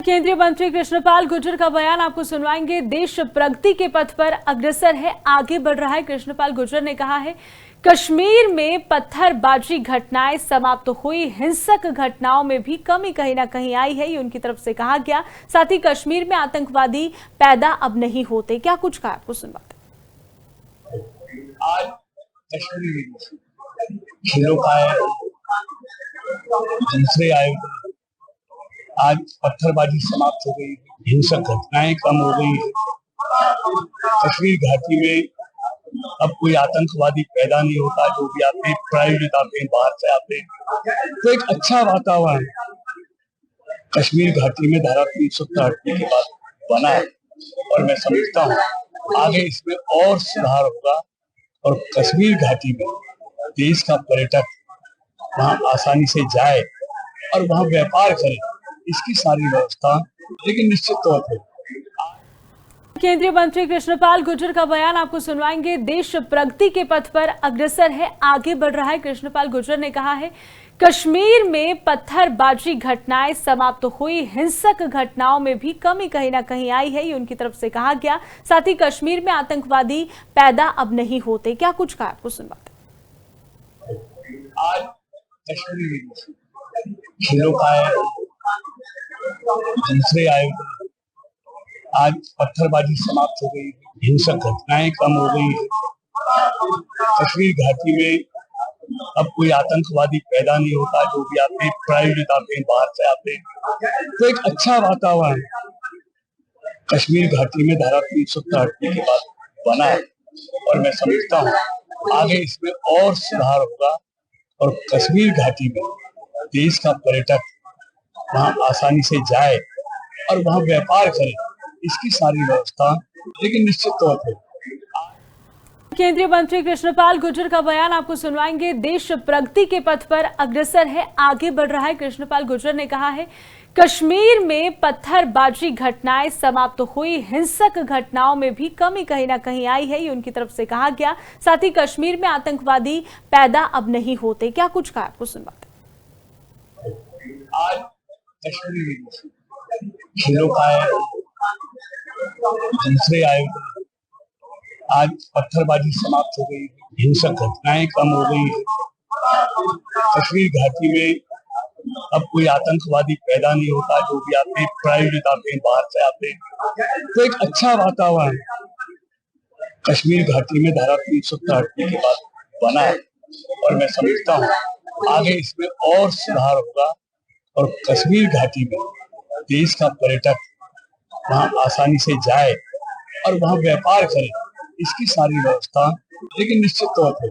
केंद्रीय मंत्री कृष्णपाल गुर्जर का बयान आपको सुनवाएंगे। देश प्रगति के पथ पर अग्रसर है, आगे बढ़ रहा है। कृष्णपाल गुर्जर ने कहा है कश्मीर में पत्थरबाजी घटनाएं समाप्त तो हुई, हिंसक घटनाओं में भी कमी कहीं ना कहीं आई है, ये उनकी तरफ से कहा गया। साथ ही कश्मीर में आतंकवादी पैदा अब नहीं होते। क्या कुछ कहा आपको सुनवाते। आज कश्मीर खेलों का दूसरे आयोजन, आज पत्थरबाजी समाप्त हो गई, हिंसक घटनाएं कम हो गई। कश्मीर घाटी में अब कोई आतंकवादी पैदा नहीं होता। जो भी आते हैं प्रायोजित आते हैं, बाहर से आते हैं, तो एक अच्छा वातावरण कश्मीर घाटी में धारा 370 हटने के बाद बना है। और मैं समझता हूँ आगे इसमें और सुधार होगा और कश्मीर घाटी में देश का पर्यटक वहां आसानी से जाए और वहां व्यापार करे, इसकी सारी व्यवस्था लेकिन निश्चित तौर पर। केंद्रीय मंत्री कृष्णपाल गुर्जर का बयान आपको सुनवाएंगे। देश प्रगति के पथ पर अग्रसर है, आगे बढ़ रहा है। कृष्णपाल गुर्जर ने कहा है कश्मीर में पत्थरबाजी घटनाएं समाप्त तो हुई, हिंसक घटनाओं में भी कमी कहीं ना कहीं आई है, ये उनकी तरफ से कहा गया। साथ ही कश्मीर में आतंकवादी पैदा अब नहीं होते। क्या कुछ कहा आपको सुनवाते। आज कश्मीर खेलों का दूसरे आयोजन, आज पत्थरबाजी समाप्त हो गई, हिंसक घटनाएं कम हो गई। कश्मीर घाटी में अब कोई आतंकवादी पैदा नहीं होता। जो भी आते हैं प्रायोजित आते हैं, बाहर से आते हैं, तो एक अच्छा वातावरण कश्मीर घाटी में धारा 370 हटने के बाद बना है। और मैं समझता हूँ आगे इसमें और सुधार होगा और कश्मीर घाटी में देश का पर्यटक वहां आसानी से जाए और वहां व्यापार करे, इसकी सारी व्यवस्था लेकिन निश्चित तौर पर। केंद्रीय मंत्री कृष्णपाल गुर्जर का बयान आपको सुनवाएंगे। देश प्रगति के पथ पर अग्रसर है, आगे बढ़ रहा है। कृष्णपाल गुर्जर ने कहा है कश्मीर में पत्थरबाजी घटनाएं समाप्त तो हुई, हिंसक घटनाओं में भी कमी कहीं ना कहीं आई है, ये उनकी तरफ से कहा गया। साथ ही कश्मीर में आतंकवादी पैदा अब नहीं होते। क्या कुछ कहा आपको सुनवाते। आज कश्मीर खेलों का दूसरे आयोजन, आज पत्थरबाजी समाप्त हो गई, हिंसक घटनाएं कम हो गई। कश्मीर घाटी में अब कोई आतंकवादी पैदा नहीं होता। जो भी आते हैं प्रायोजित आते हैं, बाहर से आते हैं, तो एक अच्छा वातावरण कश्मीर घाटी में धारा 370 हटने के बाद बना है। और मैं समझता हूँ आगे इसमें और सुधार होगा और कश्मीर घाटी में देश का पर्यटक वहां आसानी से जाए और वहां व्यापार करे, इसकी सारी व्यवस्था लेकिन निश्चित तौर पर।